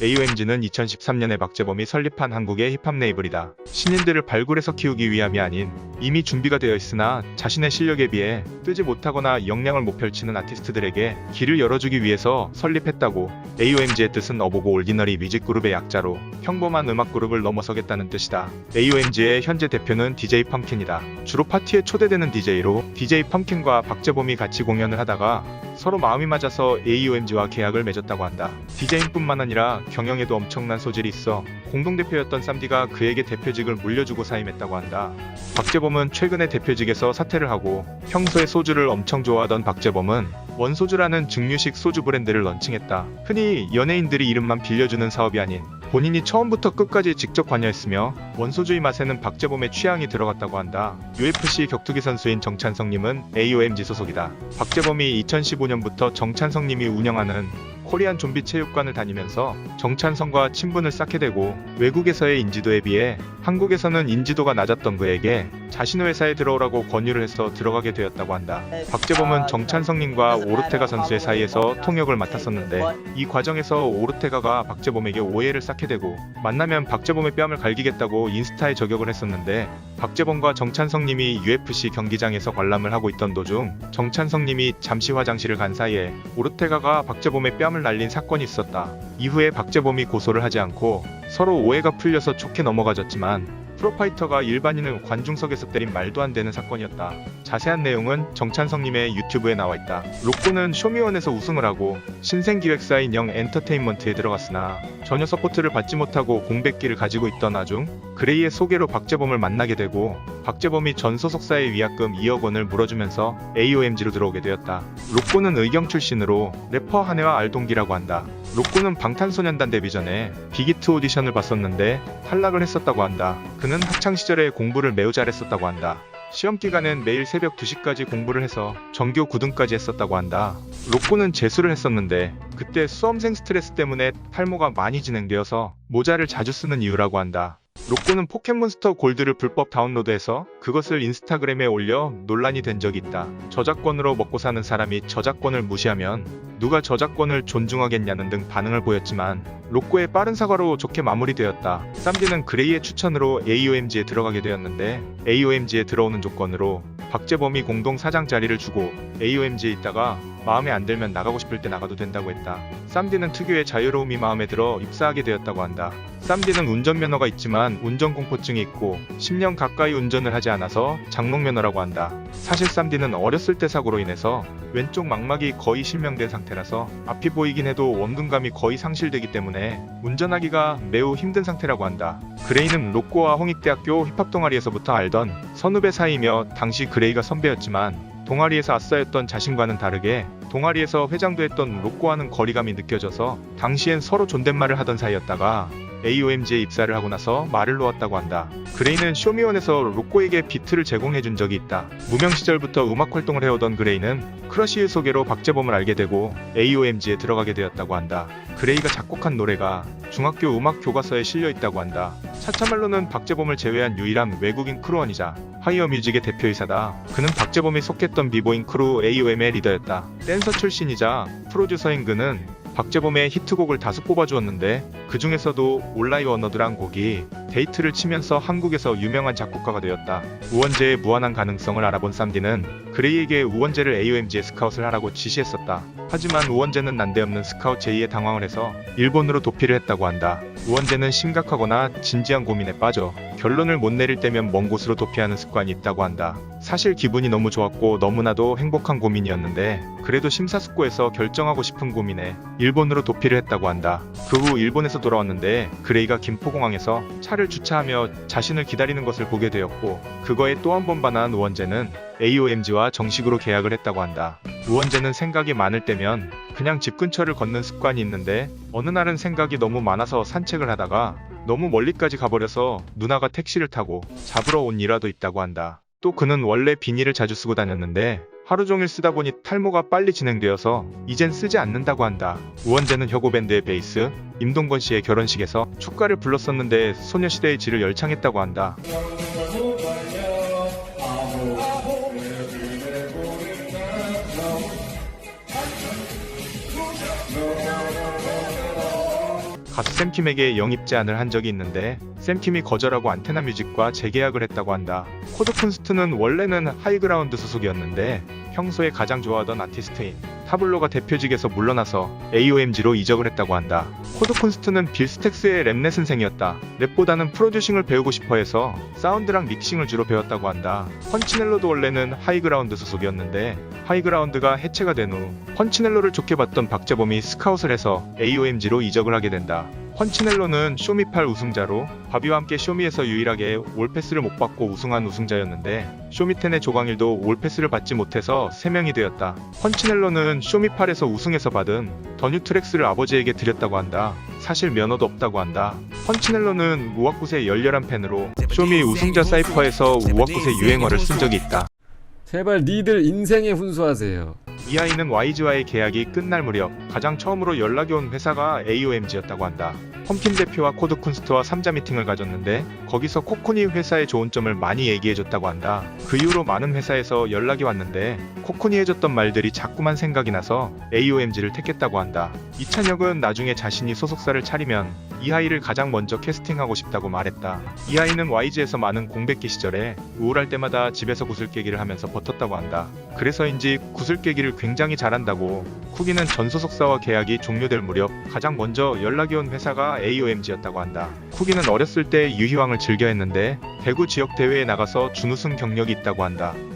AOMG는 2013년에 박재범이 설립한 한국의 힙합 레이블이다. 신인들을 발굴해서 키우기 위함이 아닌 이미 준비가 되어 있으나 자신의 실력에 비해 뜨지 못하거나 역량을 못 펼치는 아티스트들에게 길을 열어주기 위해서 설립했다고. AOMG의 뜻은 어보고 올디너리 뮤직 그룹의 약자로 평범한 음악 그룹을 넘어서겠다는 뜻이다. AOMG의 현재 대표는 DJ 펌킨이다. 주로 파티에 초대되는 DJ로 DJ 펌킨과 박재범이 같이 공연을 하다가 서로 마음이 맞아서 AOMG와 계약을 맺었다고 한다. DJ뿐만 아니라 경영에도 엄청난 소질이 있어 공동대표였던 쌈디가 그에게 대표직을 물려주고 사임했다고 한다. 박재범은 최근에 대표직에서 사퇴를 하고 평소에 소주를 엄청 좋아하던 박재범은 원소주라는 증류식 소주 브랜드를 런칭했다. 흔히 연예인들이 이름만 빌려주는 사업이 아닌 본인이 처음부터 끝까지 직접 관여했으며 원소주의 맛에는 박재범의 취향이 들어갔다고 한다. UFC 격투기 선수인 정찬성님은 AOMG 소속이다. 박재범이 2015년부터 정찬성님이 운영하는 코리안 좀비 체육관을 다니면서 정찬성과 친분을 쌓게 되고 외국에서의 인지도에 비해 한국에서는 인지도가 낮았던 그에게 자신의 회사에 들어오라고 권유를 해서 들어가게 되었다고 한다. 박재범은 정찬성님과 오르테가 선수의 사이에서 통역을 맡았었는데 이 과정에서 오르테가가 박재범에게 오해를 쌓게 되고 만나면 박재범의 뺨을 갈기겠다고 인스타에 저격을 했었는데 박재범과 정찬성님이 UFC 경기장에서 관람을 하고 있던 도중 정찬성님이 잠시 화장실을 간 사이에 오르테가가 박재범의 뺨을 날린 사건이 있었다. 이후에 박재범이 고소를 하지 않고 서로 오해가 풀려서 좋게 넘어가졌지만 프로파이터가 일반인을 관중석에서 때린 말도 안 되는 사건이었다. 자세한 내용은 정찬성님의 유튜브에 나와있다. 로꼬는 쇼미원에서 우승을 하고 신생기획사인 영 엔터테인먼트에 들어갔으나 전혀 서포트를 받지 못하고 공백기를 가지고 있던 와중 그레이의 소개로 박재범을 만나게 되고 박재범이 전 소속사의 위약금 2억 원을 물어주면서 AOMG로 들어오게 되었다. 로꼬는 의경 출신으로 래퍼 한혜와 알동기라고 한다. 로꼬는 방탄소년단 데뷔 전에 빅히트 오디션을 봤었는데 탈락을 했었다고 한다. 그는 학창시절에 공부를 매우 잘했었다고 한다. 시험기간엔 매일 새벽 2시까지 공부를 해서 전교 9등까지 했었다고 한다. 로꼬는 재수를 했었는데 그때 수험생 스트레스 때문에 탈모가 많이 진행되어서 모자를 자주 쓰는 이유라고 한다. 로꼬는 포켓몬스터 골드를 불법 다운로드해서 그것을 인스타그램에 올려 논란이 된 적이 있다. 저작권으로 먹고 사는 사람이 저작권을 무시하면 누가 저작권을 존중하겠냐는 등 반응을 보였지만 로꼬의 빠른 사과로 좋게 마무리되었다. 쌈디는 그레이의 추천으로 AOMG에 들어가게 되었는데 AOMG에 들어오는 조건으로 박재범이 공동 사장 자리를 주고 AOMG에 있다가 마음에 안 들면 나가고 싶을 때 나가도 된다고 했다. 쌈디는 특유의 자유로움이 마음에 들어 입사하게 되었다고 한다. 쌈디는 운전면허가 있지만 운전공포증이 있고 10년 가까이 운전을 하지 않아서 장롱면허라고 한다. 사실 쌈디는 어렸을 때 사고로 인해서 왼쪽 망막이 거의 실명된 상태라서 앞이 보이긴 해도 원근감이 거의 상실되기 때문에 운전하기가 매우 힘든 상태라고 한다. 그레이는 로꼬와 홍익대학교 힙합 동아리에서부터 알던 선후배 사이며 당시 그레이가 선배였지만 동아리에서 아싸였던 자신과는 다르게 동아리에서 회장도 했던 로꼬와는 거리감이 느껴져서 당시엔 서로 존댓말을 하던 사이였다가 AOMG에 입사를 하고 나서 말을 놓았다고 한다. 그레이는 쇼미원에서 로꼬에게 비트를 제공해준 적이 있다. 무명 시절부터 음악 활동을 해오던 그레이는 크러쉬의 소개로 박재범을 알게 되고 AOMG에 들어가게 되었다고 한다. 그레이가 작곡한 노래가 중학교 음악 교과서에 실려있다고 한다. 차차멜로는 박재범을 제외한 유일한 외국인 크루원이자 하이어뮤직의 대표이사다. 그는 박재범이 속했던 비보잉 크루 AOM의 리더였다. 댄서 출신이자 프로듀서인 그는 박재범의 히트곡을 다수 뽑아주었는데 그 중에서도 올라이 워너드란 곡이 데이트를 치면서 한국에서 유명한 작곡가가 되었다. 우원재의 무한한 가능성을 알아본 쌈디는 그레이에게 우원재를 AOMG에 스카웃을 하라고 지시했었다. 하지만 우원재는 난데없는 스카웃 제의에 당황을 해서 일본으로 도피를 했다고 한다. 우원재는 심각하거나 진지한 고민에 빠져 결론을 못 내릴 때면 먼 곳으로 도피하는 습관이 있다고 한다. 사실 기분이 너무 좋았고 너무나도 행복한 고민이었는데 그래도 심사숙고해서 결정하고 싶은 고민에 일본으로 도피를 했다고 한다. 그 후 일본에서 돌아왔는데 그레이가 김포공항에서 차를 주차하며 자신을 기다리는 것을 보게 되었고 그거에 또 한 번 반한 우원재는 AOMG와 정식으로 계약을 했다고 한다. 우원재는 생각이 많을 때면 그냥 집 근처를 걷는 습관이 있는데 어느 날은 생각이 너무 많아서 산책을 하다가 너무 멀리까지 가버려서 누나가 택시를 타고 잡으러 온 일화도 있다고 한다. 또 그는 원래 비닐을 자주 쓰고 다녔는데 하루 종일 쓰다 보니 탈모가 빨리 진행되어서 이젠 쓰지 않는다고 한다. 우원재는 혁오밴드의 베이스 임동건 씨의 결혼식에서 축가를 불렀었는데 소녀시대의 질을 열창했다고 한다. 가수 샘킴에게 영입 제안을 한 적이 있는데 샘킴이 거절하고 안테나 뮤직과 재계약을 했다고 한다. 코드쿤스트는 원래는 하이그라운드 소속이었는데 평소에 가장 좋아하던 아티스트인 타블로가 대표직에서 물러나서 AOMG로 이적을 했다고 한다. 코드쿤스트는 빌스텍스의 랩 레슨생이었다. 랩보다는 프로듀싱을 배우고 싶어해서 사운드랑 믹싱을 주로 배웠다고 한다. 펀치넬로도 원래는 하이그라운드 소속이었는데 하이그라운드가 해체가 된 후 펀치넬로를 좋게 봤던 박재범이 스카웃을 해서 AOMG로 이적을 하게 된다. 펀치넬로는 쇼미8 우승자로 바비와 함께 쇼미에서 유일하게 올패스를 못 받고 우승한 우승자였는데 쇼미10의 조광일도 올패스를 받지 못해서 3명이 되었다. 펀치넬로는 쇼미8에서 우승해서 받은 더 뉴트랙스를 아버지에게 드렸다고 한다. 사실 면허도 없다고 한다. 펀치넬로는 우악굿의 열렬한 팬으로 쇼미 우승자 사이퍼에서 우악굿의 유행어를 쓴 적이 있다. 제발 니들 인생에 훈수하세요. 이 아이는 YG와의 계약이 끝날 무렵 가장 처음으로 연락이 온 회사가 AOMG였다고 한다. 펌킨 대표와 코드쿤스트와 3자 미팅을 가졌는데 거기서 코코니 회사의 좋은 점을 많이 얘기해줬다고 한다. 그 이후로 많은 회사에서 연락이 왔는데 코코니 해줬던 말들이 자꾸만 생각이 나서 AOMG를 택했다고 한다. 이찬혁은 나중에 자신이 소속사를 차리면 이 아이를 가장 먼저 캐스팅하고 싶다고 말했다. 이 아이는 YG에서 많은 공백기 시절에 우울할 때마다 집에서 구슬깨기를 하면서 버텼다고 한다. 그래서인지 구슬깨기를 굉장히 잘한다고. 쿠기는 전 소속사와 계약이 종료될 무렵 가장 먼저 연락이 온 회사가 AOMG였다고 한다. 쿠기는 어렸을 때 유희왕을 즐겨 했는데 대구 지역 대회에 나가서 준우승 경력이 있다고 한다.